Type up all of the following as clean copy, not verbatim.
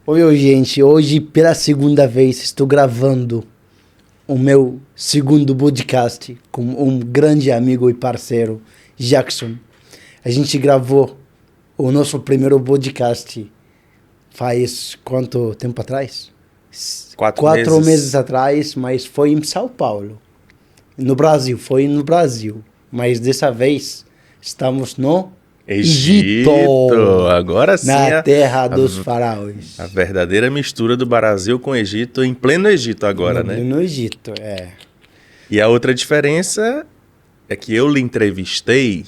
Oi, gente. Hoje, pela segunda vez, estou gravando o meu segundo podcast com um grande amigo e parceiro, Jackson. A gente gravou o nosso primeiro podcast faz quanto tempo atrás? 4 meses atrás, mas foi em São Paulo. Foi no Brasil. Mas dessa vez estamos no Egito. Agora sim. Na terra dos faraós. A verdadeira mistura do Brasil com o Egito, em pleno Egito agora, né? No Egito, é. E a outra diferença é que eu lhe entrevistei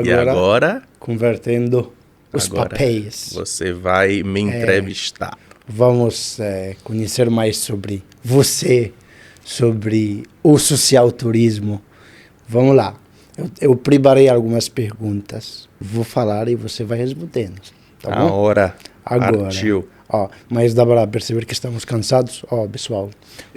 e agora convertendo os papéis. Você vai me entrevistar. Vamos conhecer mais sobre você, sobre o social turismo. Vamos lá. Eu preparei algumas perguntas. Vou falar e você vai respondendo. Tá bom? Agora. Partiu. Mas dá para perceber que estamos cansados? Pessoal,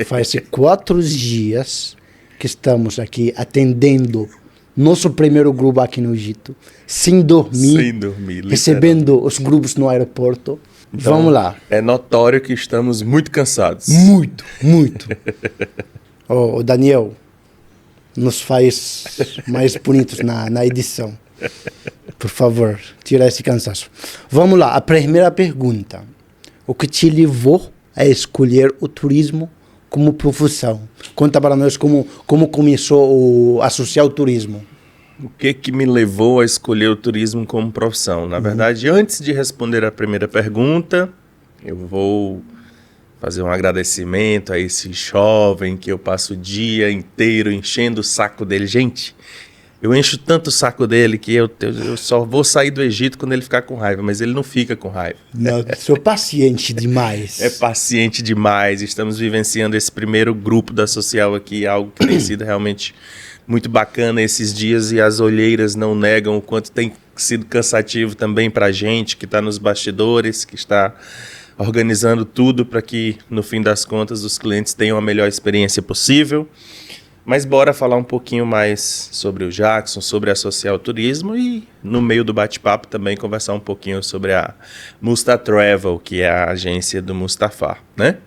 faz 4 dias que estamos aqui atendendo nosso primeiro grupo aqui no Egito, sem dormir, recebendo os grupos no aeroporto. Então, vamos lá. É notório que estamos muito cansados. Muito. O Daniel nos faz mais bonitos na edição. Por favor, tira esse cansaço. Vamos lá, a primeira pergunta. O que te levou a escolher o turismo como profissão? Conta para nós como começou a associar o turismo. O que me levou a escolher o turismo como profissão? Na verdade, antes de responder a primeira pergunta, eu vou fazer um agradecimento a esse jovem que eu passo o dia inteiro enchendo o saco dele. Gente, eu encho tanto o saco dele que eu só vou sair do Egito quando ele ficar com raiva, mas ele não fica com raiva. Não, sou paciente demais. É paciente demais. Estamos vivenciando esse primeiro grupo da Social aqui, algo que tem sido realmente muito bacana esses dias, e as olheiras não negam o quanto tem sido cansativo também para a gente que está nos bastidores, que está organizando tudo para que, no fim das contas, os clientes tenham a melhor experiência possível. Mas bora falar um pouquinho mais sobre o Jackson, sobre a Social Turismo, e no meio do bate-papo também conversar um pouquinho sobre a Musta Travel, que é a agência do Mustafa, né?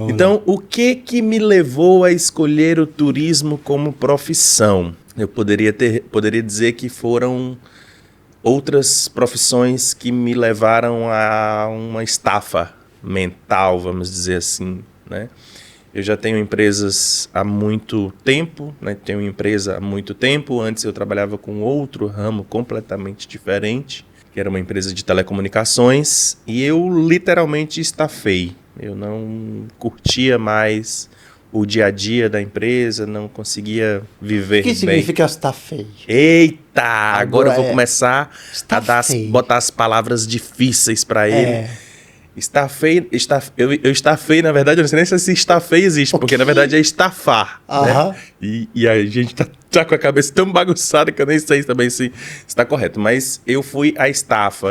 Então, o que me levou a escolher o turismo como profissão? Eu poderia dizer que foram outras profissões que me levaram a uma estafa mental, vamos dizer assim, né? Eu já tenho empresas há muito tempo, né? Tenho empresa há muito tempo. Antes eu trabalhava com outro ramo completamente diferente, que era uma empresa de telecomunicações, e eu literalmente estafei. Eu não curtia mais o dia a dia da empresa, não conseguia viver bem. O que significa estafei? Eita! Agora eu vou começar a botar as palavras difíceis para ele. Eu estafei, na verdade, eu não sei nem se estafei existe, porque na verdade é estafar. Né? E a gente tá com a cabeça tão bagunçada que eu nem sei também se está correto. Mas eu fui a estafa,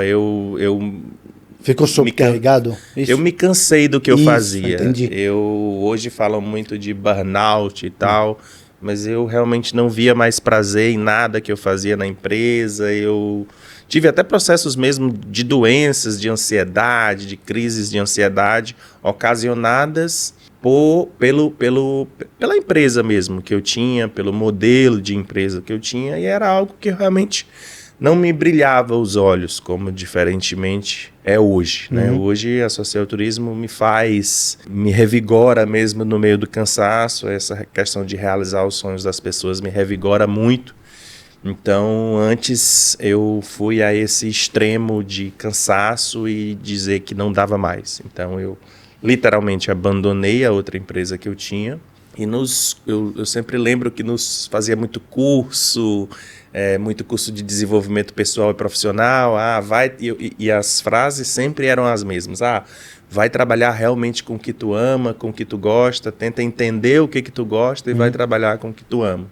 Ficou sobrecarregado? Eu me cansei do que eu fazia. Entendi. Hoje falam muito de burnout e tal, mas eu realmente não via mais prazer em nada que eu fazia na empresa. Eu tive até processos mesmo de doenças, de ansiedade, de crises de ansiedade ocasionadas pela empresa mesmo que eu tinha, pelo modelo de empresa que eu tinha, e era algo que realmente não me brilhava os olhos, como diferentemente é hoje, né? Hoje a Social Turismo me revigora mesmo no meio do cansaço. Essa questão de realizar os sonhos das pessoas me revigora muito. Então, antes eu fui a esse extremo de cansaço e dizer que não dava mais. Então, eu literalmente abandonei a outra empresa que eu tinha. E eu sempre lembro que nos fazia muito curso de desenvolvimento pessoal e profissional. E as frases sempre eram as mesmas. Vai trabalhar realmente com o que tu ama, com o que tu gosta, tenta entender o que tu gosta e vai trabalhar com o que tu ama.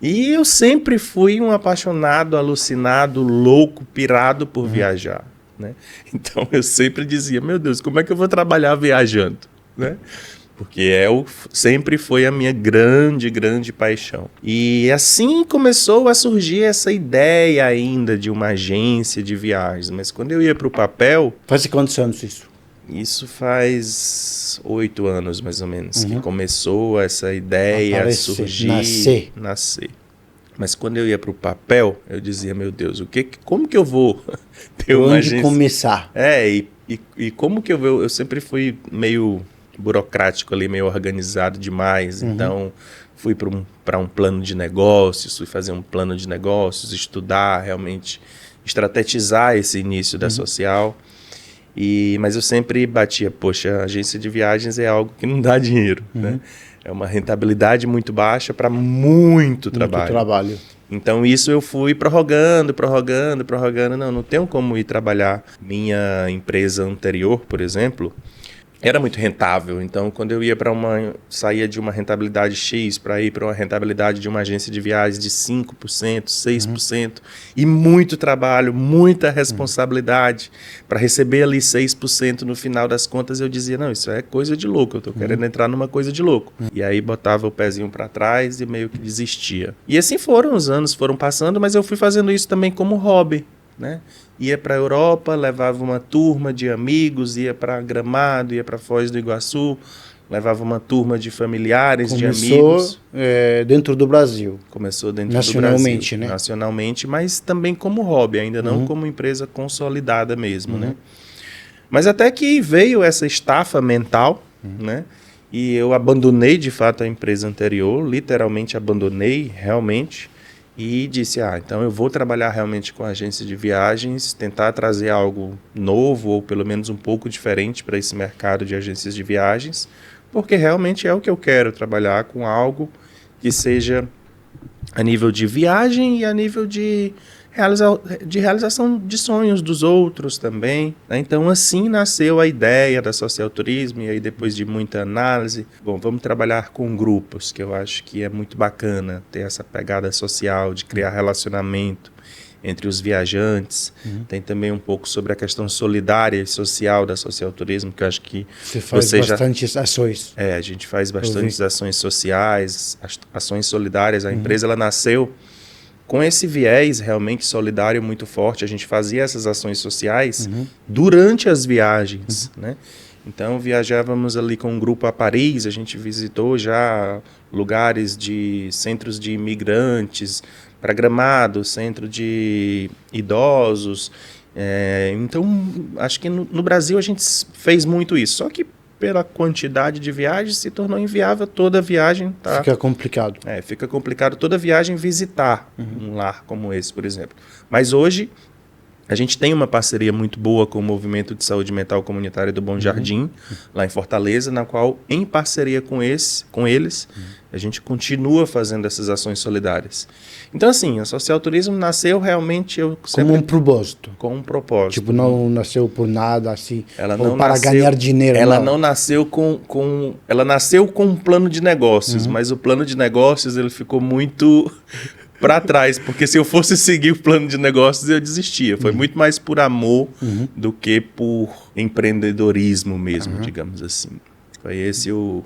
E eu sempre fui um apaixonado, alucinado, louco, pirado por viajar, né? Então eu sempre dizia, meu Deus, como é que eu vou trabalhar viajando, né? Porque sempre foi a minha grande, grande paixão. E assim começou a surgir essa ideia ainda de uma agência de viagens. Mas quando eu ia para o papel... Faz quantos anos isso? Isso faz 8 anos, mais ou menos, que começou essa ideia a surgir, nascer. Mas quando eu ia para o papel, eu dizia, meu Deus, como que eu vou ter uma agência? Onde começar? E como que eu vou? Eu sempre fui meio burocrático ali, meio organizado demais. Então, fui para um plano de negócios, fui fazer um plano de negócios, estudar, realmente estrategizar esse início da social. Mas eu sempre batia, poxa, a agência de viagens é algo que não dá dinheiro, né? É uma rentabilidade muito baixa para muito trabalho. Então isso eu fui prorrogando. Não tenho como ir trabalhar. Minha empresa anterior, por exemplo, era muito rentável. Então, quando eu ia saía de uma rentabilidade X para ir para uma rentabilidade de uma agência de viagens de 5%, 6%, e muito trabalho, muita responsabilidade para receber ali 6% no final das contas, eu dizia, não, isso é coisa de louco, eu estou querendo entrar numa coisa de louco. E aí botava o pezinho para trás e meio que desistia. E assim os anos foram passando, mas eu fui fazendo isso também como hobby, né? Ia para a Europa, levava uma turma de amigos, ia para Gramado, ia para Foz do Iguaçu, levava uma turma de familiares, de amigos. Começou dentro do Brasil. Começou dentro nacionalmente, do Brasil. Né? Nacionalmente, mas também como hobby, ainda não como empresa consolidada mesmo, né? Mas até que veio essa estafa mental, né? E eu abandonei, de fato, a empresa anterior, literalmente abandonei, realmente, e disse, então eu vou trabalhar realmente com a agência de viagens, tentar trazer algo novo ou pelo menos um pouco diferente para esse mercado de agências de viagens, porque realmente é o que eu quero, trabalhar com algo que seja a nível de viagem e a nível de realização de sonhos dos outros também, né? Então assim nasceu a ideia da Social Turismo, e aí depois de muita análise, vamos trabalhar com grupos, que eu acho que é muito bacana ter essa pegada social, de criar relacionamento entre os viajantes. Tem também um pouco sobre a questão solidária e social da Social Turismo, que eu acho que você faz bastantes ações. A gente faz bastantes ações sociais, ações solidárias. A empresa ela nasceu com esse viés realmente solidário muito forte. A gente fazia essas ações sociais durante as viagens, né? Então, viajávamos ali com um grupo a Paris, a gente visitou já lugares de centros de imigrantes, para Gramado, centro de idosos. Então, acho que no Brasil a gente fez muito isso. Só que pela quantidade de viagens se tornou inviável toda viagem. Fica complicado. Fica complicado toda viagem visitar um lar como esse, por exemplo. Mas hoje a gente tem uma parceria muito boa com o Movimento de Saúde Mental Comunitário do Bom Jardim, lá em Fortaleza, na qual, em parceria com eles, a gente continua fazendo essas ações solidárias. Então, assim, a Social Turismo nasceu realmente... Como um propósito. Com um propósito. Tipo, não nasceu por nada, assim, ela ou não para nasceu, ganhar dinheiro. Ela não nasceu com... Ela nasceu com um plano de negócios, mas o plano de negócios ele ficou muito para trás, porque se eu fosse seguir o plano de negócios, eu desistia. Foi muito mais por amor do que por empreendedorismo mesmo, digamos assim. Foi esse o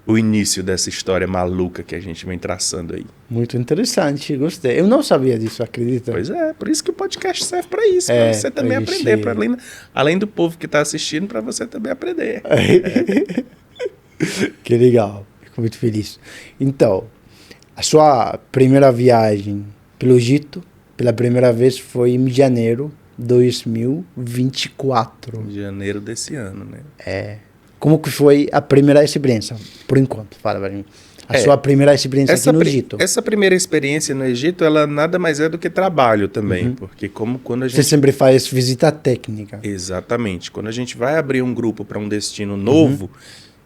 início dessa história maluca que a gente vem traçando aí. Muito interessante, gostei. Eu não sabia disso, acredita? Pois é, por isso que o podcast serve para isso, para você também aprender, além do povo que está assistindo, para você também aprender. Que legal, fico muito feliz. Então, a sua primeira viagem pelo Egito, pela primeira vez, foi em janeiro de 2024. Janeiro desse ano, né? Como que foi a primeira experiência, por enquanto? Fala para mim. A sua primeira experiência aqui no Egito. Essa primeira experiência no Egito, ela nada mais é do que trabalho também. Porque quando a gente... Você sempre faz visita técnica. Exatamente. Quando a gente vai abrir um grupo para um destino novo,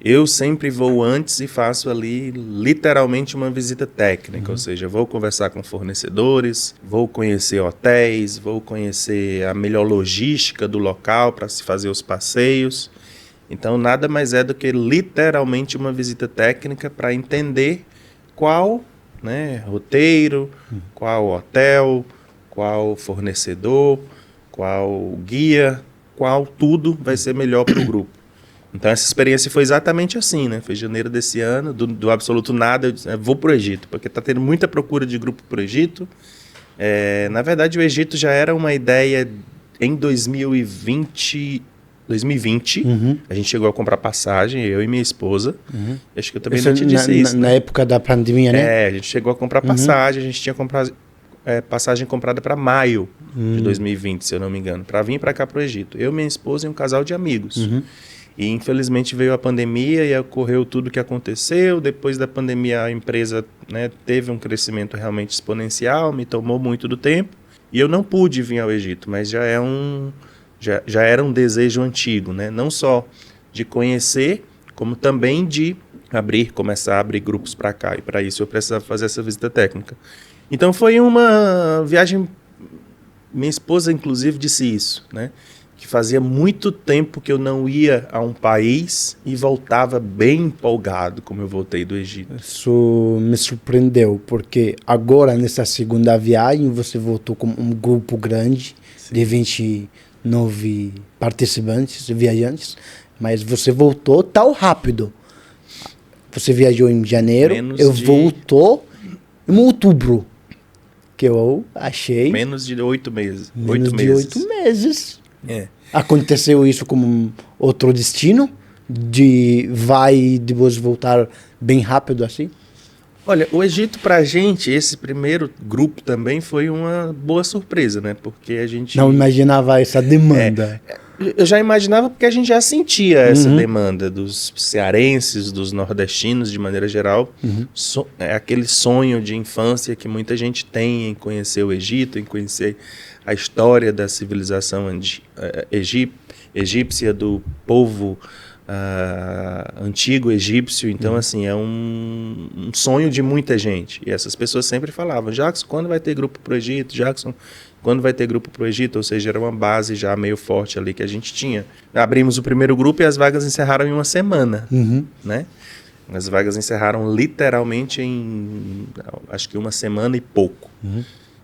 eu sempre vou antes e faço ali literalmente uma visita técnica. Ou seja, vou conversar com fornecedores, vou conhecer hotéis, vou conhecer a melhor logística do local para se fazer os passeios. Então, nada mais é do que literalmente uma visita técnica para entender qual roteiro, qual hotel, qual fornecedor, qual guia, qual tudo vai ser melhor para o grupo. Então, essa experiência foi exatamente assim, né? Foi em janeiro desse ano, do absoluto nada, eu disse, vou para o Egito, porque está tendo muita procura de grupo para o Egito. Na verdade, o Egito já era uma ideia em 2021, 2020. A gente chegou a comprar passagem, eu e minha esposa. Acho que eu também Isso não te disse isso. Na época da pandemia, né? A gente chegou a comprar passagem, a gente tinha comprado passagem comprada para maio de 2020, se eu não me engano, para vir para cá para o Egito. Eu, minha esposa e um casal de amigos. E infelizmente veio a pandemia e ocorreu tudo o que aconteceu. Depois da pandemia a empresa, né, teve um crescimento realmente exponencial, me tomou muito do tempo. E eu não pude vir ao Egito, mas já era um desejo antigo, né? Não só de conhecer, como também de começar a abrir grupos para cá. E para isso eu precisava fazer essa visita técnica. Então foi uma viagem, minha esposa inclusive disse isso, né? Que fazia muito tempo que eu não ia a um país e voltava bem empolgado como eu voltei do Egito. Isso me surpreendeu, porque agora nessa segunda viagem você voltou com um grupo grande de 29 participantes, viajantes, mas você voltou tão rápido. Você viajou em janeiro, voltou em outubro. Que eu achei... Menos de 8 meses. Menos de 8 meses. Aconteceu isso como outro destino? Vai e depois voltar bem rápido assim? Olha, o Egito pra gente, esse primeiro grupo também foi uma boa surpresa, né? Porque a gente... Não imaginava essa demanda. Eu já imaginava porque a gente já sentia essa demanda dos cearenses, dos nordestinos, de maneira geral. É aquele sonho de infância que muita gente tem em conhecer o Egito, em conhecer a história da civilização egípcia, do povo antigo egípcio. Então, assim, é um sonho de muita gente. E essas pessoas sempre falavam, Jackson, quando vai ter grupo pro Egito? Jackson, quando vai ter grupo para o Egito? Ou seja, era uma base já meio forte ali que a gente tinha. Abrimos o primeiro grupo e as vagas encerraram em uma semana, né? As vagas encerraram literalmente em, acho que uma semana e pouco.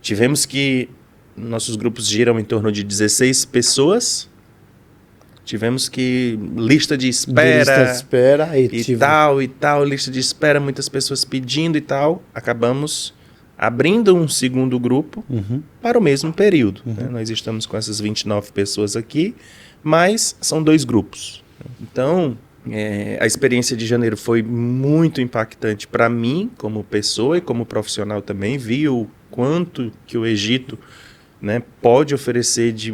Tivemos que, nossos grupos giram em torno de 16 pessoas. Tivemos que, lista de espera e tal, lista de espera, muitas pessoas pedindo e tal. Acabamos abrindo um segundo grupo para o mesmo período. Né? Nós estamos com essas 29 pessoas aqui, mas são 2 grupos. Então, a experiência de janeiro foi muito impactante para mim, como pessoa e como profissional também. Vi o quanto que o Egito, né, pode oferecer de...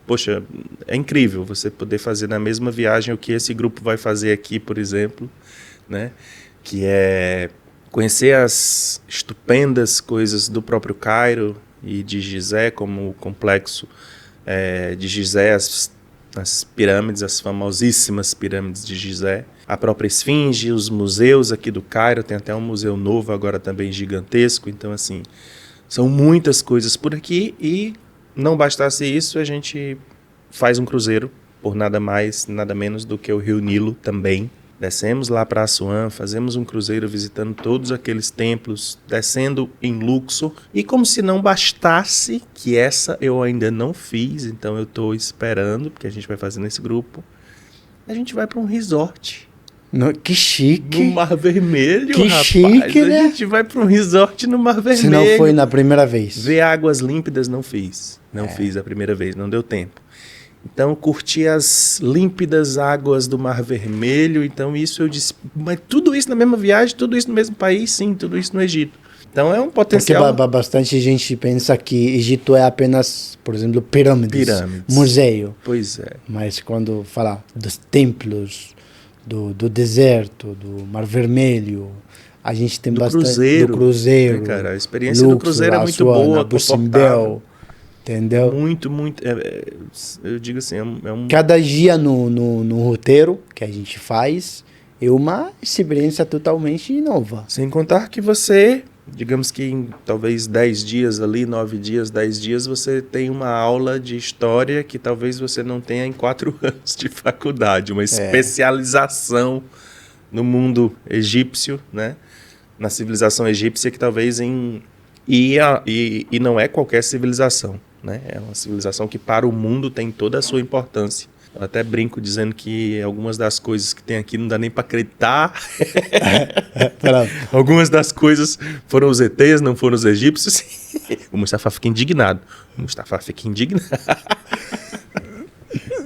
Poxa, é incrível você poder fazer na mesma viagem o que esse grupo vai fazer aqui, por exemplo, né? Que é conhecer as estupendas coisas do próprio Cairo e de Gizé, como o complexo de Gizé, as pirâmides, as famosíssimas pirâmides de Gizé, a própria Esfinge, os museus aqui do Cairo, tem até um museu novo agora também gigantesco. Então, assim, são muitas coisas por aqui e não bastasse isso, a gente faz um cruzeiro por nada mais, nada menos do que o Rio Nilo também. Descemos lá para Assuã, fazemos um cruzeiro visitando todos aqueles templos, descendo em Luxor. E como se não bastasse, que essa eu ainda não fiz, então eu estou esperando, porque a gente vai fazer nesse grupo, a gente vai para um resort. Que chique. No Mar Vermelho, que rapaz. Chique, né? A gente vai para um resort no Mar Vermelho. Se não foi na primeira vez. Ver águas límpidas não fiz. Não fiz a primeira vez, não deu tempo. Então, curti as límpidas águas do Mar Vermelho. Então, isso eu disse... Mas tudo isso na mesma viagem, tudo isso no mesmo país? Sim, tudo isso no Egito. Então, é um potencial... Porque bastante gente pensa que Egito é apenas, por exemplo, pirâmides. Museu. Pois é. Mas quando fala dos templos, do deserto, do Mar Vermelho... A gente tem bastante... Do cruzeiro. Né, cara? A experiência do cruzeiro é muito boa, confortável. Entendeu? Muito. Eu digo assim, é um... Cada dia no roteiro que a gente faz é uma experiência totalmente nova. Sem contar que você, digamos que em talvez 10 dias ali, 9 dias, 10 dias, você tem uma aula de história que talvez você não tenha em 4 anos de faculdade. Uma especialização no mundo egípcio, né? Na civilização egípcia que talvez E não é qualquer civilização, né? É uma civilização que para o mundo tem toda a sua importância. Eu até brinco dizendo que algumas das coisas que tem aqui não dá nem para acreditar. Algumas das coisas foram os ETs, não foram os egípcios. O Mustafa fica indignado.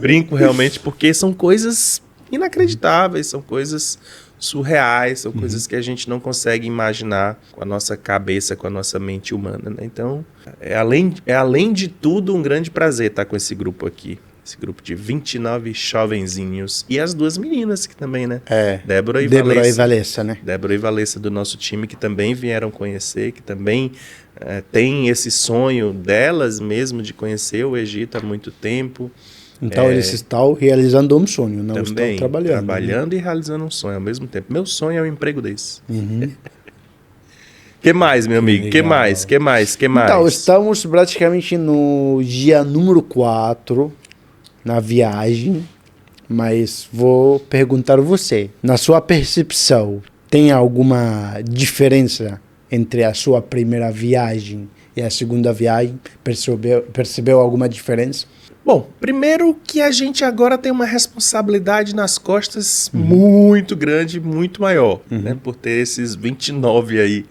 Brinco realmente porque são coisas inacreditáveis, são coisas surreais, são coisas que a gente não consegue imaginar com a nossa cabeça, com a nossa mente humana, né? Então, é além de tudo um grande prazer estar com esse grupo aqui. Esse grupo de 29 jovenzinhos. E as duas meninas que também, né? Débora e Valessa, né? Débora e Valessa do nosso time, que também vieram conhecer, que também tem esse sonho delas mesmo de conhecer o Egito há muito tempo. Então eles estão realizando um sonho, não também estão trabalhando. Trabalhando, né? E realizando um sonho ao mesmo tempo. Meu sonho é um emprego desse. Que mais, meu amigo? Que mais? Então, estamos praticamente no dia número 4 na viagem, mas vou perguntar a você, na sua percepção, tem alguma diferença entre a sua primeira viagem e a segunda viagem? Percebeu alguma diferença? Bom, primeiro que a gente agora tem uma responsabilidade nas costas muito grande, muito maior, né? Por ter esses 29 aí,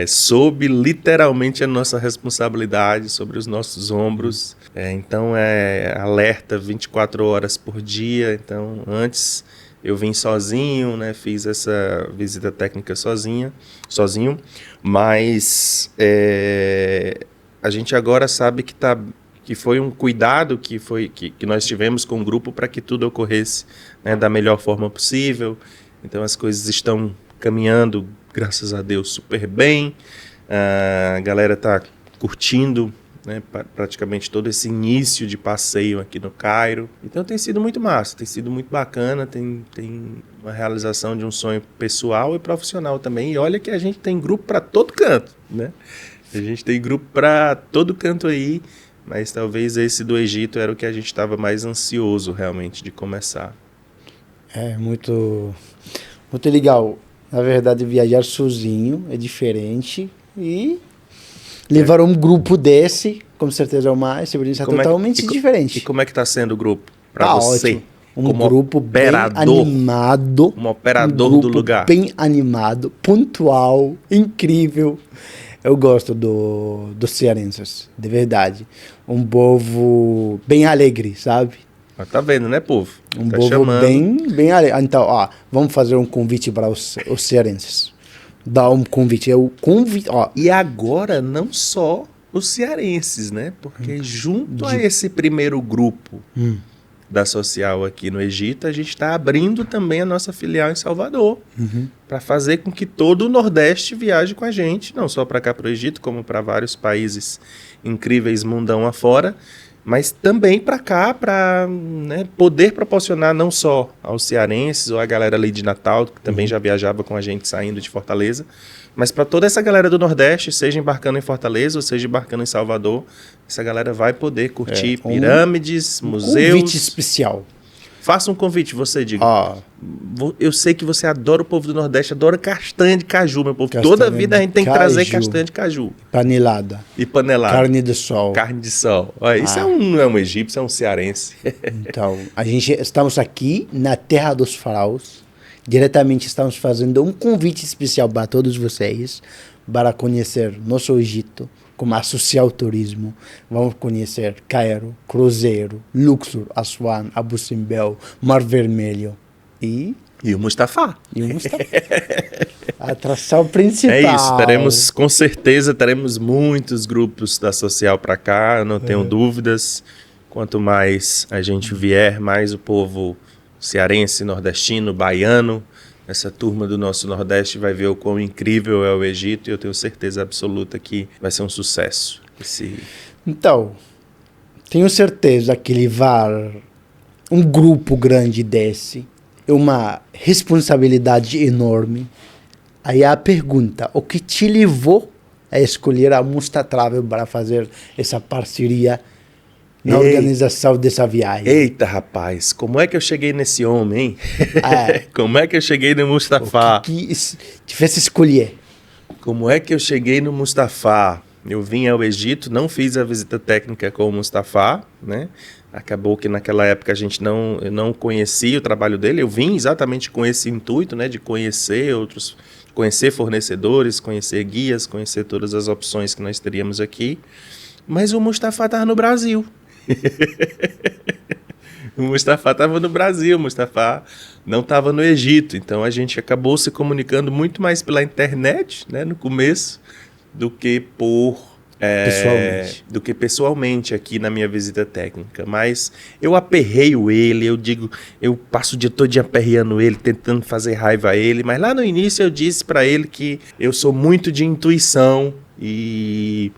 sob literalmente a nossa responsabilidade, sobre os nossos ombros. Então é alerta 24 horas por dia. Então antes eu vim sozinho, né? Fiz essa visita técnica sozinho, mas a gente agora sabe que foi um cuidado que nós tivemos com o grupo para que tudo ocorresse, né, da melhor forma possível. Então as coisas estão caminhando, graças a Deus, super bem. A galera está curtindo, né, praticamente todo esse início de passeio aqui no Cairo. Então tem sido muito massa, tem sido muito bacana, tem uma realização de um sonho pessoal e profissional também. E olha que a gente tem grupo para todo canto, né? A gente tem grupo para todo canto aí. Mas talvez esse do Egito era o que a gente estava mais ansioso realmente de começar. É muito legal. Na verdade, viajar sozinho é diferente e levar um grupo desse, com certeza é uma experiência totalmente diferente. E como é que está sendo o grupo para você? Ótimo. Um grupo bem animado. Um operador do lugar. Bem animado, pontual, incrível. Eu gosto dos cearenses, de verdade. Um povo bem alegre, sabe? Mas tá vendo, né, povo? Um povo bem alegre. Então, vamos fazer um convite para os cearenses. Dá um convite. E agora, não só os cearenses, né? Porque junto a esse primeiro grupo da Social aqui no Egito, a gente está abrindo também a nossa filial em Salvador, para fazer com que todo o Nordeste viaje com a gente, não só para cá, para o Egito, como para vários países incríveis mundão afora, mas também para cá, para, né, poder proporcionar não só aos cearenses ou a galera ali de Natal, que também já viajava com a gente saindo de Fortaleza, mas para toda essa galera do Nordeste, seja embarcando em Fortaleza ou seja embarcando em Salvador, essa galera vai poder curtir pirâmides, museus. Convite especial. Faça um convite, você, diga. Eu sei que você adora o povo do Nordeste, adora castanha de caju, meu povo. Toda vida a gente tem que trazer castanha de caju. Panelada. E panelada. Carne de sol. Carne de sol. Isso não é um egípcio, é um cearense. Então, estamos aqui na Terra dos Faraós. Diretamente estamos fazendo um convite especial para todos vocês para conhecer nosso Egito como a Social Turismo. Vamos conhecer Cairo, Cruzeiro, Luxor, Aswan, Abu Simbel, Mar Vermelho e o Mustafa. A atração principal. É isso, com certeza teremos muitos grupos da Social para cá, eu não tenho dúvidas. Quanto mais a gente vier, mais o povo cearense, nordestino, baiano, essa turma do nosso Nordeste vai ver o quão incrível é o Egito e eu tenho certeza absoluta que vai ser um sucesso. Então, tenho certeza que levar um grupo grande desse é uma responsabilidade enorme. Aí a pergunta, o que te levou a escolher a Musta Travel para fazer essa parceria na organização dessa viagem? Eita, rapaz, como é que eu cheguei nesse homem, hein? Como é que eu cheguei no Mustafa? O que te fez escolher? Como é que eu cheguei no Mustafa? Eu vim ao Egito, não fiz a visita técnica com o Mustafa, né? Acabou que naquela época eu não conhecia o trabalho dele. Eu vim exatamente com esse intuito, né, de conhecer fornecedores, conhecer guias, conhecer todas as opções que nós teríamos aqui. Mas o Mustafa estava no Brasil. O Mustafa estava no Brasil, o Mustafa não estava no Egito. Então a gente acabou se comunicando muito mais pela internet, né, no começo, do que pessoalmente aqui na minha visita técnica. Mas eu aperreio ele, eu passo o dia todo aperreando ele, tentando fazer raiva a ele, mas lá no início eu disse para ele que eu sou muito de intuição e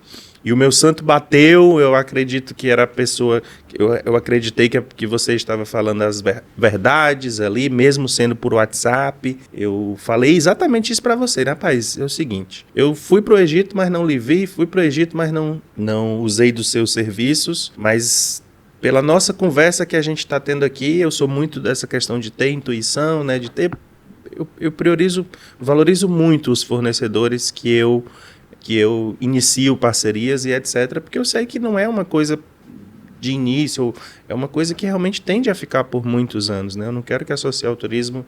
o meu santo bateu. Eu acredito que era a pessoa, eu acreditei que você estava falando as verdades ali, mesmo sendo por WhatsApp. Eu falei exatamente isso para você, né, rapaz? É o seguinte, eu fui pro Egito, mas não lhe vi, fui pro Egito, mas não usei dos seus serviços, mas pela nossa conversa que a gente está tendo aqui, eu sou muito dessa questão de ter intuição, né, de ter... Eu valorizo muito os fornecedores que eu inicio parcerias e etc, porque eu sei que não é uma coisa de início, é uma coisa que realmente tende a ficar por muitos anos, né? Eu não quero que a Social Turismo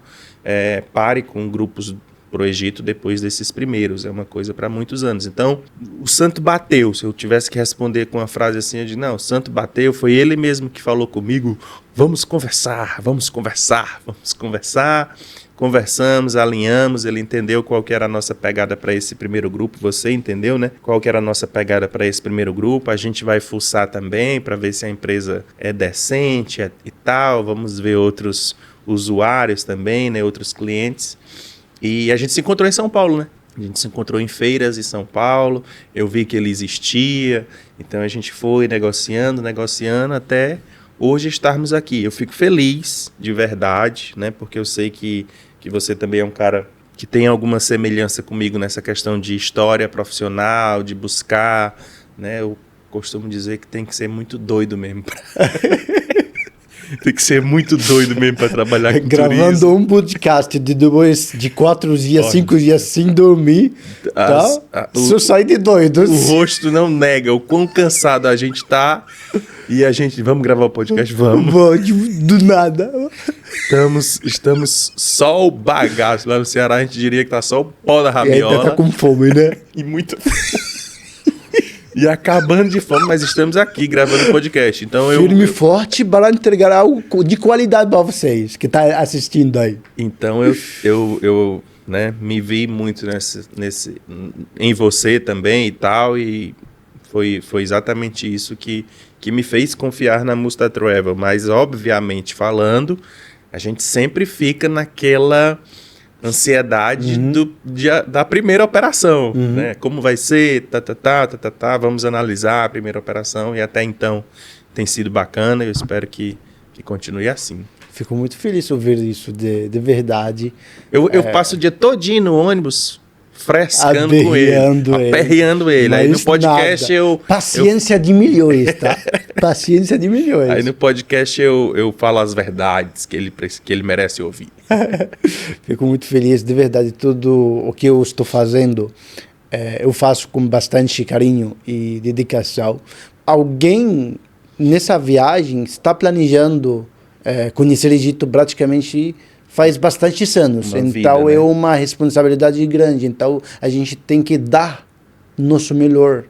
pare com grupos pro Egito depois desses primeiros, é uma coisa para muitos anos. Então, o santo bateu. Se eu tivesse que responder com uma frase assim, eu digo, não, o santo bateu, foi ele mesmo que falou comigo, vamos conversar. Conversamos, alinhamos, ele entendeu qual que era a nossa pegada para esse primeiro grupo, você entendeu, né? Qual que era a nossa pegada para esse primeiro grupo, a gente vai fuçar também para ver se a empresa é decente e tal, vamos ver outros usuários também, né? Outros clientes. E a gente se encontrou em São Paulo, né? A gente se encontrou em feiras em São Paulo, eu vi que ele existia, então a gente foi negociando até hoje estarmos aqui. Eu fico feliz, de verdade, né? Porque eu sei que você também é um cara que tem alguma semelhança comigo nessa questão de história profissional, de buscar, né? Eu costumo dizer que tem que ser muito doido mesmo. Tem que ser muito doido mesmo para trabalhar com gravando turismo. Um podcast de 4 dias, 5 dias sem dormir, só sai de doidos. O rosto não nega o quão cansado a gente tá. E a gente, vamos gravar o podcast? Vamos. Do nada. Estamos só o bagaço. Lá no Ceará a gente diria que tá só o pó da rabiola. E ainda tá com fome, né? E muito... E acabando de fome, mas estamos aqui gravando o podcast. Então Firme e forte para entregar algo de qualidade para vocês que tá assistindo aí. Então eu né, me vi muito em você também e tal, e foi exatamente isso que me fez confiar na Musta Travel. Mas, obviamente, falando, a gente sempre fica naquela ansiedade da primeira operação, né? Como vai ser, vamos analisar a primeira operação, e até então tem sido bacana, eu espero que continue assim. Fico muito feliz de ouvir isso, de verdade. Eu passo o dia todinho no ônibus, frescando com ele, aperreando ele. Aí no podcast nada. Paciência de milhões, tá? Paciência de milhões. Aí no podcast eu falo as verdades que ele merece ouvir. Fico muito feliz, de verdade. Tudo o que eu estou fazendo, eu faço com bastante carinho e dedicação. Alguém nessa viagem está planejando conhecer o Egito praticamente faz bastante anos. Então vida, né? É uma responsabilidade grande. Então a gente tem que dar nosso melhor.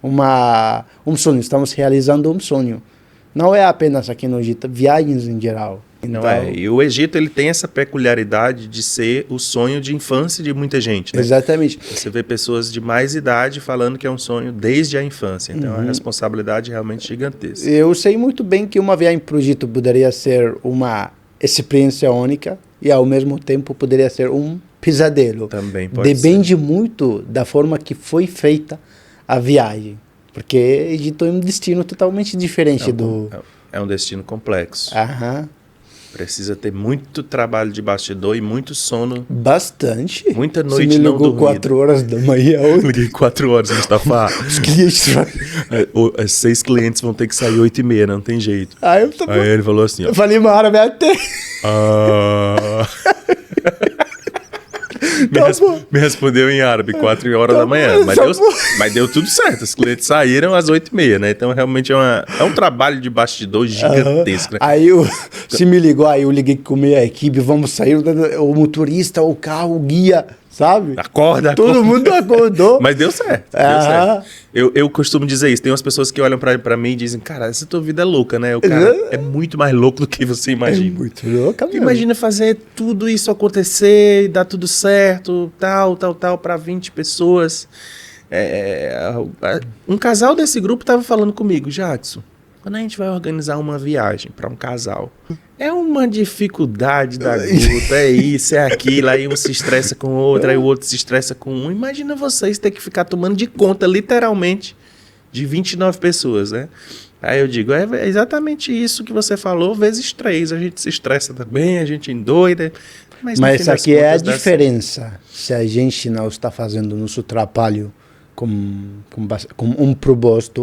Um sonho. Estamos realizando um sonho. Não é apenas aqui no Egito, viagens em geral. Então, não é. E o Egito ele tem essa peculiaridade de ser o sonho de infância de muita gente, né? Exatamente. Você vê pessoas de mais idade falando que é um sonho desde a infância. Então é uma responsabilidade realmente gigantesca. Eu sei muito bem que uma viagem para o Egito poderia ser uma experiência única e ao mesmo tempo poderia ser um pesadelo. Também pode Depende muito da forma que foi feita a viagem. Porque Egito é um destino totalmente diferente do... É um destino complexo. Aham. Precisa ter muito trabalho de bastidor e muito sono. Bastante. Muita noite não dormida. Você me ligou 4 horas da manhã. Eu liguei 4 horas, Mustafa. Os clientes... 6 clientes vão ter que sair 8h30, não tem jeito. Aí ele falou assim, ó. Eu falei, uma hora, até... Me respondeu em árabe, 4 horas da manhã. Mas deu tudo certo. Os clientes saíram às 8h30, né? Então, realmente é um trabalho de bastidor gigantesco. Né? Aí você me ligou, aí eu liguei com a minha equipe, vamos sair. O motorista, o carro, o guia sabe? Acorda. Todo mundo acordou. Mas deu certo. Eu costumo dizer isso. Tem umas pessoas que olham pra mim e dizem, cara, essa tua vida é louca, né? O cara é muito mais louco do que você imagina. É muito louca mesmo. Imagina fazer tudo isso acontecer e dar tudo certo, tal, pra 20 pessoas. Um casal desse grupo tava falando comigo, Jackson, quando a gente vai organizar uma viagem para um casal, é uma dificuldade da gota, é isso, é aquilo, aí um se estressa com o outro, aí o outro se estressa com um. Imagina vocês ter que ficar tomando de conta, literalmente, de 29 pessoas, né? Aí eu digo, é exatamente isso que você falou, vezes 3. A gente se estressa também, a gente endoida. Mas aqui é a diferença. Se a gente não está fazendo nosso trabalho com um propósito,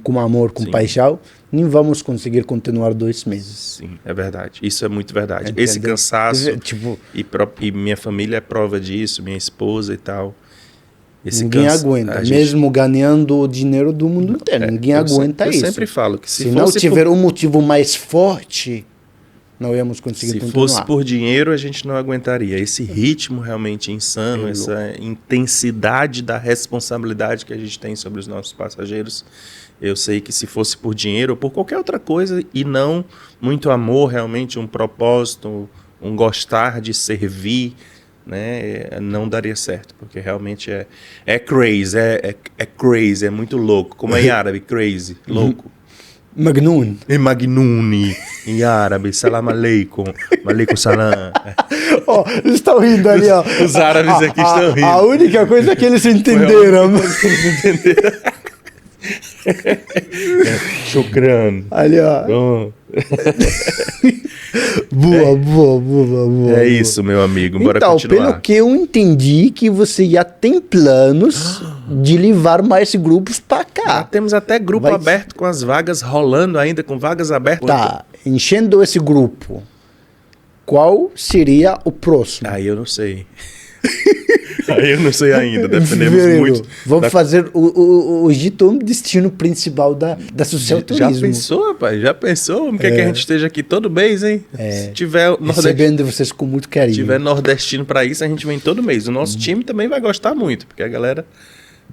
com amor, com paixão, nem vamos conseguir continuar 2 meses. Sim, é verdade. Isso é muito verdade. Entendeu? Esse cansaço, tipo, e minha família é prova disso, minha esposa e tal. Ninguém aguenta, mesmo ganhando o dinheiro do mundo inteiro. Ninguém aguenta isso. Eu sempre falo que se não tiver um motivo mais forte, não íamos conseguir continuar. Se fosse por dinheiro, a gente não aguentaria. Esse ritmo realmente insano, essa intensidade da responsabilidade que a gente tem sobre os nossos passageiros, eu sei que se fosse por dinheiro ou por qualquer outra coisa, e não muito amor, realmente um propósito, um gostar de servir, né, não daria certo, porque realmente é crazy, é crazy, é muito louco. Como é em árabe, crazy, louco. Magnoon. Magnouni, em árabe, salam aleikum, aleikum salam. Eles estão rindo ali, ó. Os árabes aqui estão rindo. A única coisa que eles entenderam. Shukran. Ali, ó. Boa. É isso, meu amigo. Bora continuar. Então, pelo que eu entendi, que você já tem planos de levar mais grupos para cá. Já temos até grupo aberto com as vagas rolando ainda, com vagas abertas. Tá, enchendo esse grupo, qual seria o próximo? Aí eu não sei. Aí eu não sei ainda, dependemos muito. Vamos fazer o Egito um destino principal da Social Turismo. Já pensou, rapaz? Já pensou? Como quer que a gente esteja aqui todo mês, hein? Se tiver recebendo vocês com muito carinho. Se tiver nordestino para isso, a gente vem todo mês. O nosso time também vai gostar muito, porque a galera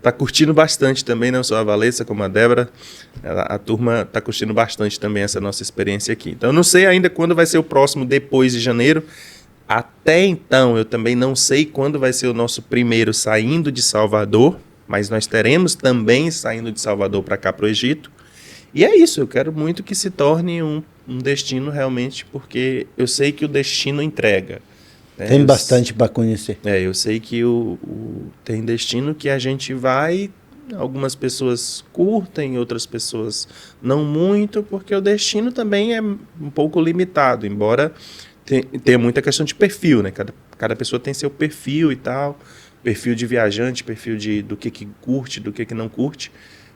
tá curtindo bastante também, não só a Valessa como a Débora. A turma tá curtindo bastante também essa nossa experiência aqui. Então eu não sei ainda quando vai ser o próximo depois de janeiro. Até então, eu também não sei quando vai ser o nosso primeiro saindo de Salvador, mas nós teremos também saindo de Salvador para cá, para o Egito. E é isso, eu quero muito que se torne um destino realmente, porque eu sei que o destino entrega. Tem bastante para conhecer. Eu sei que tem destino que a gente vai, algumas pessoas curtem, outras pessoas não muito, porque o destino também é um pouco limitado, embora... Tem muita questão de perfil, né? Cada pessoa tem seu perfil e tal, perfil de viajante, perfil do que curte, do que não curte.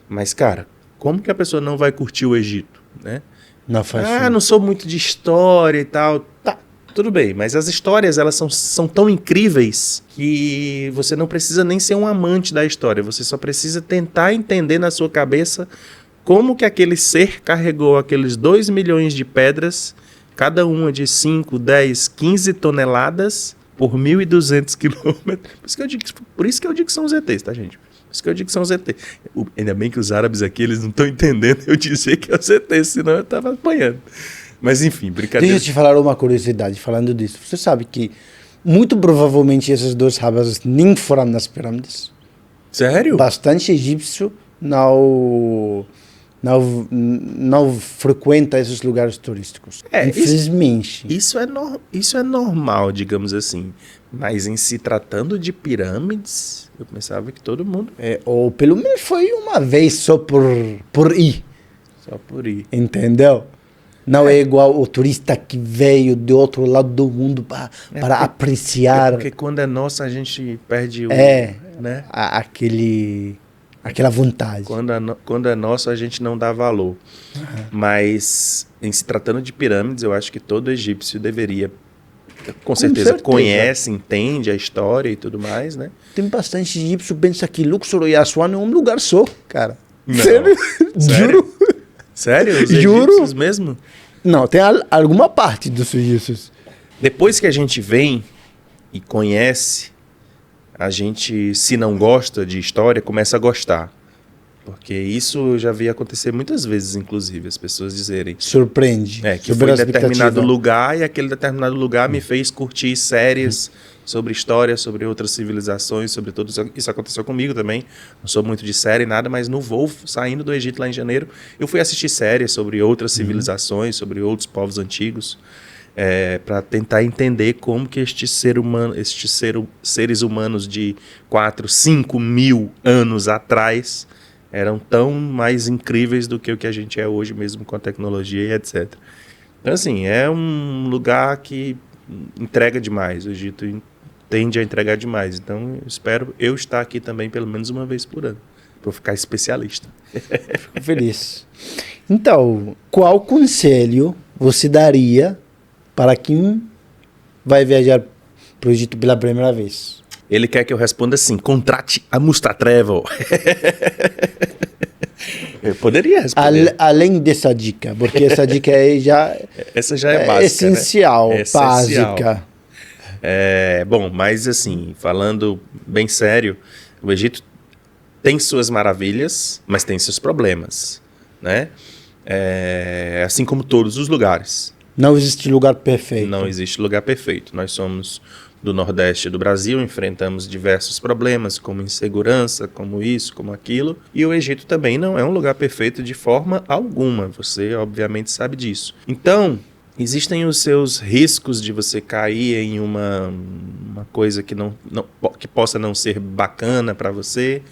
Mas, cara, como que a pessoa não vai curtir o Egito, né? Não faz não sou muito de história e tal. Tá, tudo bem, mas as histórias, elas são tão incríveis que você não precisa nem ser um amante da história, você só precisa tentar entender na sua cabeça como que aquele ser carregou aqueles 2 milhões de pedras, cada uma de 5, 10, 15 toneladas por 1.200 quilômetros. Por isso que eu digo que são os ETs, tá, gente? Por isso que eu digo que são os ETs. Ainda bem que os árabes aqui, eles não estão entendendo eu dizer que é os ETs, senão eu estava apanhando. Mas enfim, brincadeira. Deixa eu te falar uma curiosidade falando disso. Você sabe que muito provavelmente esses 2 rapazes nem foram nas pirâmides. Sério? Bastante egípcio não frequenta esses lugares turísticos. Infelizmente. Isso é normal, digamos assim. Mas em se tratando de pirâmides, eu pensava que todo mundo... ou pelo menos foi uma vez só por ir. Só por ir. Entendeu? Não é igual o turista que veio do outro lado do mundo para apreciar. Porque quando é nosso a gente perde né? Aquela vontade. Quando é nosso, a gente não dá valor. Mas, em se tratando de pirâmides, eu acho que todo egípcio deveria, com certeza, conhece, entende a história e tudo mais, né? Tem bastante egípcio que pensa que Luxor e Aswan é um lugar só, cara. Não. Sério? Juro. Sério? Os Juro. egípcios mesmo? Não, tem alguma parte dos egípcios. Depois que a gente vem e conhece, a gente, se não gosta de história, começa a gostar. Porque isso eu já vi acontecer muitas vezes, inclusive, as pessoas dizerem... Surpreende. Que foi em determinado lugar e aquele determinado lugar me fez curtir séries sobre história, sobre outras civilizações, sobre tudo isso. Isso aconteceu comigo também. Não sou muito de série, nada, mas no voo, saindo do Egito lá em janeiro, eu fui assistir séries sobre outras civilizações, sobre outros povos antigos, para tentar entender como que seres humanos de 4, 5 mil anos atrás eram tão mais incríveis do que o que a gente é hoje, mesmo com a tecnologia e etc. Então, assim, é um lugar que entrega demais. O Egito tende a entregar demais. Então, eu espero eu estar aqui também pelo menos uma vez por ano, para ficar especialista. Fico feliz. Então, qual conselho você daria para quem vai viajar para o Egito pela primeira vez? Ele quer que eu responda assim: contrate a Musta Travel. Eu poderia responder. Além dessa dica, porque essa dica aí já... Essa já é básica, essencial, né? básica. Bom, mas assim, falando bem sério, o Egito tem suas maravilhas, mas tem seus problemas, né? Assim como todos os lugares. Não existe lugar perfeito. Não existe lugar perfeito. Nós somos do Nordeste do Brasil, enfrentamos diversos problemas, como insegurança, como isso, como aquilo. E o Egito também não é um lugar perfeito de forma alguma. Você, obviamente, sabe disso. Então, existem os seus riscos de você cair em uma coisa que possa não ser bacana para você.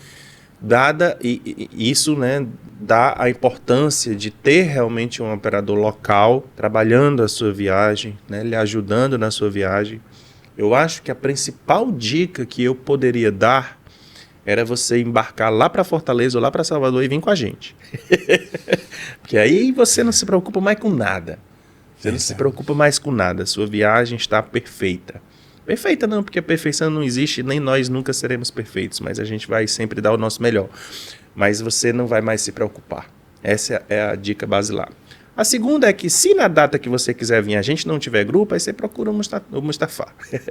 E isso, né, dá a importância de ter realmente um operador local trabalhando a sua viagem, né, lhe ajudando na sua viagem. Eu acho que a principal dica que eu poderia dar era você embarcar lá para Fortaleza ou lá para Salvador e vir com a gente. Porque aí você não se preocupa mais com nada. Você não se preocupa mais com nada. Sua viagem está perfeita. Perfeita não, porque a perfeição não existe, nem nós nunca seremos perfeitos, mas a gente vai sempre dar o nosso melhor. Mas você não vai mais se preocupar. Essa é a dica basilar. A segunda é que, se na data que você quiser vir a gente não tiver grupo, aí você procura o Mustafa.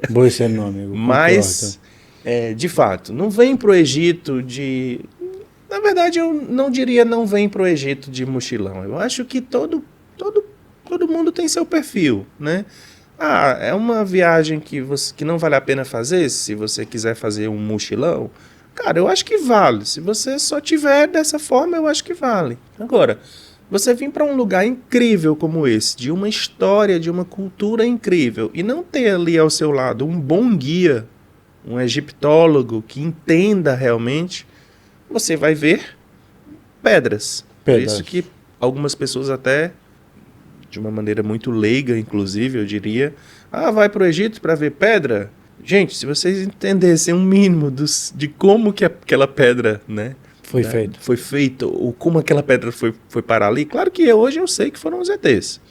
Bom, esse é meu amigo. Mas, de fato, não vem para o Egito de... Na verdade, eu não diria não vem para o Egito de mochilão. Eu acho que todo mundo tem seu perfil, né? É uma viagem que não vale a pena fazer, se você quiser fazer um mochilão. Cara, eu acho que vale. Se você só tiver dessa forma, eu acho que vale. Agora, você vir para um lugar incrível como esse, de uma história, de uma cultura incrível, e não ter ali ao seu lado um bom guia, um egiptólogo que entenda realmente, você vai ver pedras. Por isso que algumas pessoas até, de uma maneira muito leiga, inclusive, eu diria, vai para o Egito para ver pedra? Gente, se vocês entendessem um mínimo de como que aquela pedra, né, foi feita, ou como aquela pedra foi parar ali, claro que hoje eu sei que foram os ETs.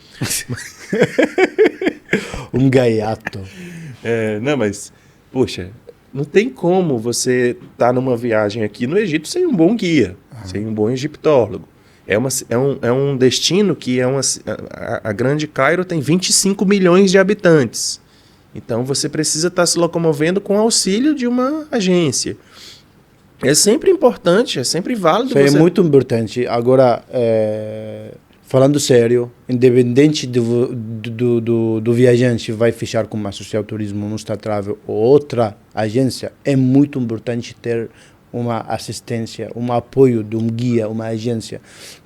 Um gaiato. Não, mas, poxa, não tem como você estar numa viagem aqui no Egito sem um bom guia, sem um bom egiptólogo. É um destino que a Grande Cairo tem 25 milhões de habitantes. Então você precisa estar se locomovendo com auxílio de uma agência. É sempre importante, é sempre válido. É muito importante. Agora, falando sério, independente do viajante vai fechar com uma social turismo, Musta Travel ou outra agência, é muito importante ter uma assistência, um apoio de um guia, uma agência.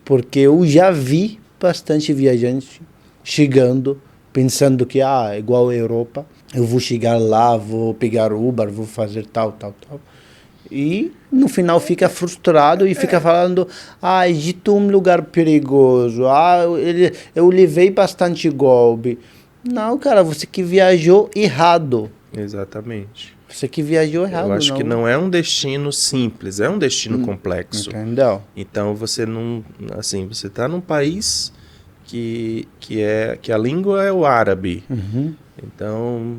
Porque eu já vi bastante viajante chegando, pensando que, igual a Europa, eu vou chegar lá, vou pegar Uber, vou fazer tal. E no final fica frustrado e fica falando, Egito é um lugar perigoso, eu levei bastante golpe. Não, cara, você que viajou errado. Exatamente. Você que viajou errado. Eu acho que não é um destino simples, é um destino complexo. Entendeu? Então você não, assim, você está num país que a língua é o árabe. Então,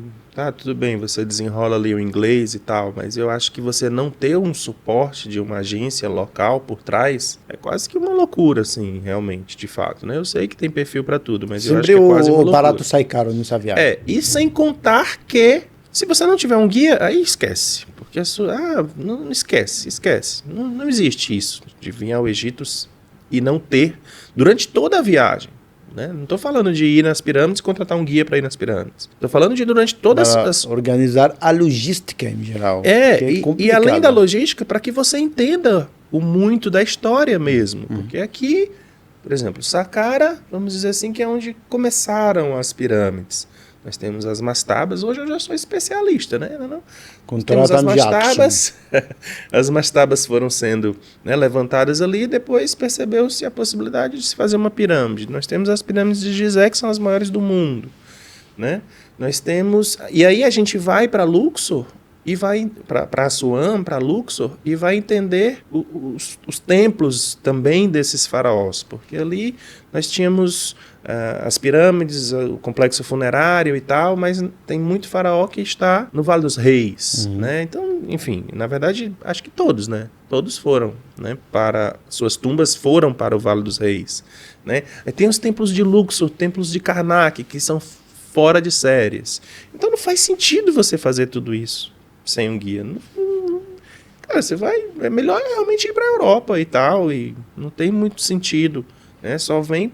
tudo bem, você desenrola ali o inglês e tal, mas eu acho que você não ter um suporte de uma agência local por trás é quase que uma loucura, assim, realmente, de fato, né? Eu sei que tem perfil para tudo, mas sempre eu acho que é quase uma loucura. O barato sai caro nessa viagem. E sem contar que, se você não tiver um guia, aí esquece. Não esquece. Não existe isso de vir ao Egito e não ter durante toda a viagem. Né? Não estou falando de ir nas pirâmides e contratar um guia para ir nas pirâmides. Estou falando de durante todas as... Organizar a logística em geral. E além da logística, para que você entenda o muito da história mesmo. Porque aqui, por exemplo, Saqqara, vamos dizer assim, que é onde começaram as pirâmides. Nós temos as mastabas. Hoje eu já sou especialista, né? Temos as mastabas. As mastabas foram sendo, né, levantadas ali e depois percebeu-se a possibilidade de se fazer uma pirâmide. Nós temos as pirâmides de Gizé, que são as maiores do mundo, né? Nós temos... E aí a gente vai para Luxor e vai para Assuã, para Luxor, e vai entender os templos também desses faraós, porque ali nós tínhamos as pirâmides, o complexo funerário e tal, mas tem muito faraó que está no Vale dos Reis, né? Então, enfim, na verdade, acho que todos, né? Todos foram, né? Suas tumbas foram para o Vale dos Reis, né? Aí tem os templos de Luxor, templos de Karnak, que são fora de séries. Então não faz sentido você fazer tudo isso sem um guia. Cara, é melhor realmente ir para a Europa e tal, e não tem muito sentido, né? Só vem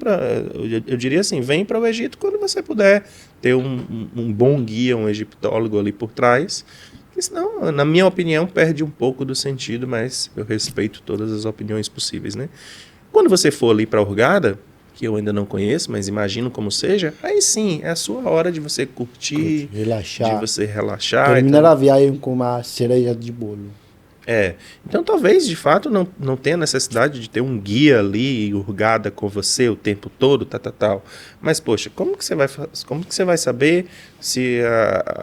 eu diria assim, vem para o Egito quando você puder ter um bom guia, um egiptólogo ali por trás, porque senão, na minha opinião, perde um pouco do sentido, mas eu respeito todas as opiniões possíveis, né? Quando você for ali para Hurghada, que eu ainda não conheço, mas imagino como seja, aí sim, é a sua hora de você curtir, relaxar, de você relaxar. Terminar a viagem com uma cereja de bolo. Então talvez de fato não tenha necessidade de ter um guia ali, Hurghada com você o tempo todo, tal. Mas poxa, como que você vai saber se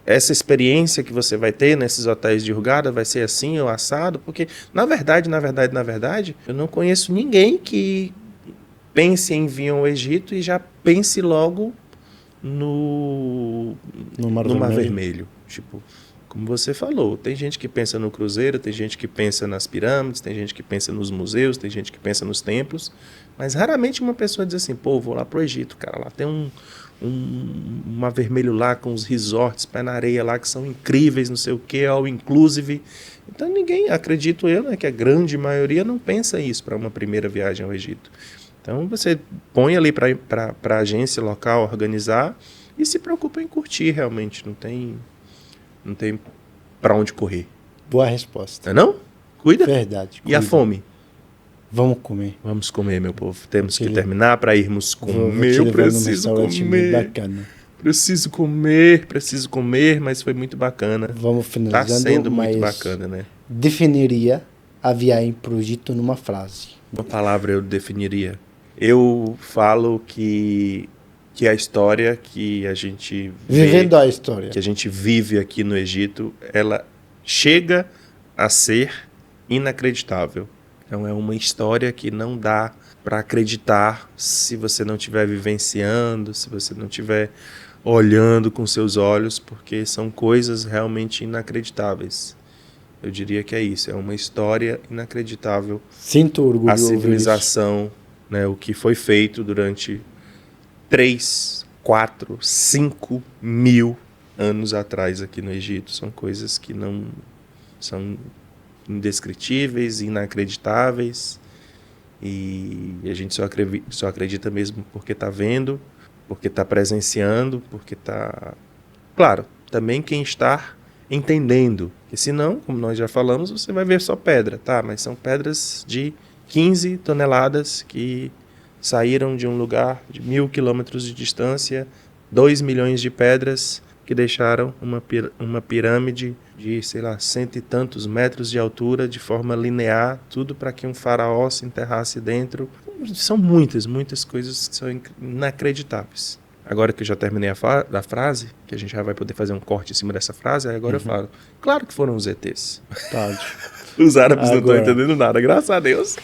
essa experiência que você vai ter nesses hotéis de Hurghada vai ser assim ou assado? Porque na verdade, eu não conheço ninguém que pense em vir ao Egito e já pense logo no Mar Vermelho. Tipo, como você falou, tem gente que pensa no cruzeiro, tem gente que pensa nas pirâmides, tem gente que pensa nos museus, tem gente que pensa nos templos, mas raramente uma pessoa diz assim, pô, vou lá pro Egito, cara, lá tem um Mar Vermelho lá com os resorts, pé na areia lá que são incríveis, não sei o que, all inclusive. Então ninguém, acredito eu, né, que a grande maioria não pensa isso para uma primeira viagem ao Egito. Então você põe ali para a agência local organizar e se preocupa em curtir realmente, não tem para onde correr. Boa resposta. Não? Cuida? Verdade. E a fome? Vamos comer. Vamos comer, meu povo. Temos que terminar para irmos comer. Eu preciso comer. Bacana. Preciso comer, mas foi muito bacana. Vamos finalizando. Está sendo muito bacana, né? Definiria a viagem para o Egito numa frase. Uma palavra eu definiria. Eu falo que a história que a gente vivendo a história que a gente vive aqui no Egito, ela chega a ser inacreditável. Então é uma história que não dá para acreditar se você não estiver vivenciando, se você não estiver olhando com seus olhos, porque são coisas realmente inacreditáveis. Eu diria que é isso, é uma história inacreditável. Sinto orgulho. A civilização, né, o que foi feito durante 3, 4, 5 mil anos atrás aqui no Egito. São coisas que não são indescritíveis, inacreditáveis, e a gente só acredita mesmo porque está vendo, porque está presenciando, porque está... Claro, também quem está entendendo, porque senão, como nós já falamos, você vai ver só pedra, tá? Mas são pedras de 15 toneladas que saíram de um lugar de 1.000 quilômetros de distância, 2 milhões de pedras que deixaram uma pirâmide de, sei lá, 100 e tantos metros de altura, de forma linear, tudo para que um faraó se enterrasse dentro. São muitas coisas que são inacreditáveis. Agora que eu já terminei a frase, que a gente já vai poder fazer um corte em cima dessa frase, aí agora eu falo, claro que foram os ETs. Pode. Os árabes não estão entendendo nada, graças a Deus.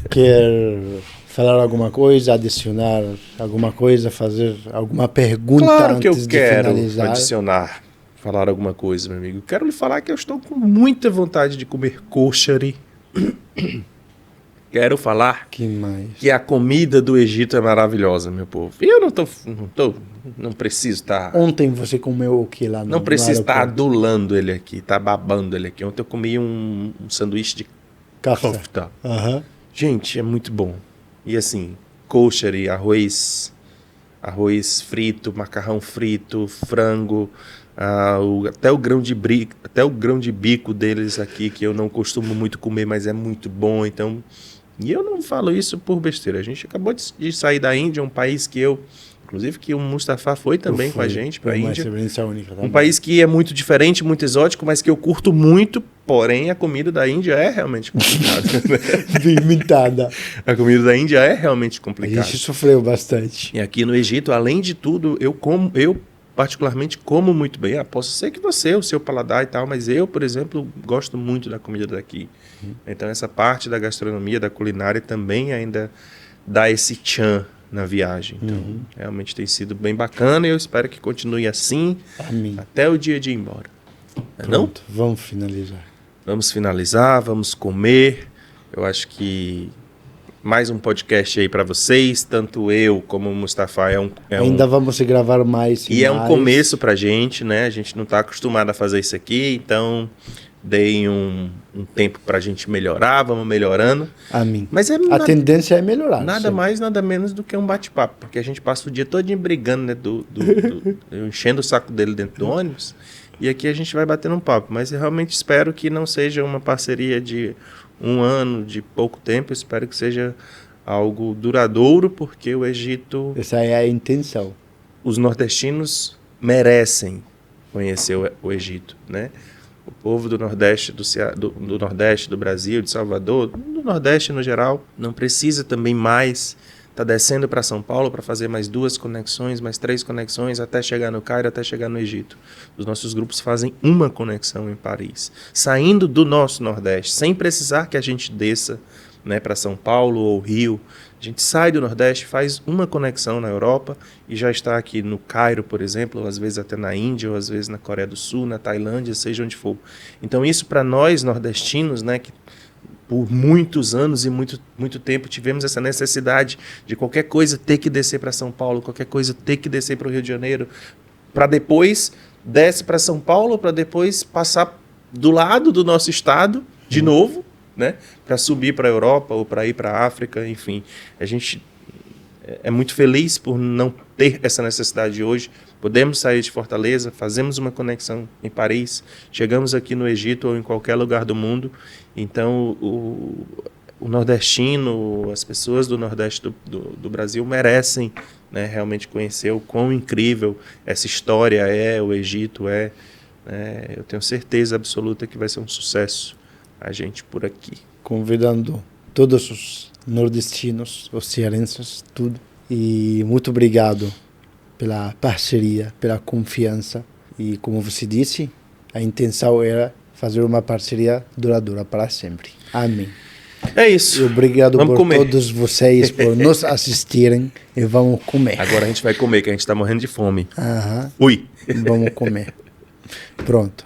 Quer falar alguma coisa, adicionar alguma coisa, fazer alguma pergunta claro que antes eu quero de finalizar? Adicionar, falar alguma coisa, meu amigo. Quero lhe falar que eu estou com muita vontade de comer koshari. Quero falar Que mais? que a comida do Egito é maravilhosa, meu povo. E eu não preciso estar... Ontem você comeu o que lá no Não preciso estar aeroporto? adulando ele aqui, tá babando ele aqui. Ontem eu comi um sanduíche de Café. kofta. Aham. Gente, é muito bom. E assim, kosher e arroz frito, macarrão frito, frango, até o grão de bico deles aqui, que eu não costumo muito comer, mas é muito bom. Então, e eu não falo isso por besteira. A gente acabou de sair da Índia, um país que inclusive que o Mustafa foi também com a gente para a Índia. Experiência única também. Um país que é muito diferente, muito exótico, mas que eu curto muito, porém a comida da Índia é realmente complicada. Limitada. A comida da Índia é realmente A complicada. gente sofreu bastante. E aqui no Egito, além de tudo, eu particularmente como muito bem. Posso ser que você, o seu paladar e tal, mas eu, por exemplo, gosto muito da comida daqui. Então essa parte da gastronomia, da culinária também ainda dá esse tchan na viagem. Então, realmente tem sido bem bacana e eu espero que continue assim Amém. até o dia de ir embora. Pronto, vamos finalizar. Vamos finalizar, vamos comer. Eu acho que mais um podcast aí para vocês, tanto eu como o Mustafa Ainda vamos gravar mais. E é um começo pra gente, né? A gente não tá acostumado a fazer isso aqui, então deem um tempo pra gente melhorar, vamos melhorando. Amém. Mas A tendência é melhorar. nada sempre. mais, nada menos do que um bate-papo, porque a gente passa o dia todo brigando, né? Eu enchendo o saco dele dentro do ônibus, e aqui a gente vai batendo um papo. Mas eu realmente espero que não seja uma parceria de um ano, de pouco tempo. Eu espero que seja algo duradouro, porque o Egito, Essa é a intenção. os nordestinos merecem conhecer o Egito, né? O povo do Nordeste, do Nordeste, do Brasil, de Salvador, do Nordeste no geral, não precisa também mais estar descendo para São Paulo para fazer mais 2 conexões, mais 3 conexões, até chegar no Cairo, até chegar no Egito. Os nossos grupos fazem uma conexão em Paris, saindo do nosso Nordeste, sem precisar que a gente desça, né, para São Paulo ou Rio. A gente sai do Nordeste, faz uma conexão na Europa e já está aqui no Cairo, por exemplo, ou às vezes até na Índia, ou às vezes na Coreia do Sul, na Tailândia, seja onde for. Então isso para nós nordestinos, né, que por muitos anos e muito tempo tivemos essa necessidade de qualquer coisa ter que descer para São Paulo, qualquer coisa ter que descer para o Rio de Janeiro, para depois desce para São Paulo, para depois passar do lado do nosso estado de novo, né, para subir para a Europa ou para ir para a África, enfim. A gente é muito feliz por não ter essa necessidade hoje. Podemos sair de Fortaleza, fazemos uma conexão em Paris, chegamos aqui no Egito ou em qualquer lugar do mundo. Então, o nordestino, as pessoas do Nordeste do Brasil merecem, né, realmente conhecer o quão incrível essa história é, o Egito é. Eu tenho certeza absoluta que vai ser um sucesso a gente por aqui. Convidando todos os nordestinos, os cearenses, tudo. E muito obrigado pela parceria, pela confiança. E como você disse, a intenção era fazer uma parceria duradoura para sempre. Amém. É isso. E obrigado vamos por comer. todos vocês por nos assistirem e vamos comer. Agora a gente vai comer, que a gente está morrendo de fome. Aham. Ui! Vamos comer. Pronto.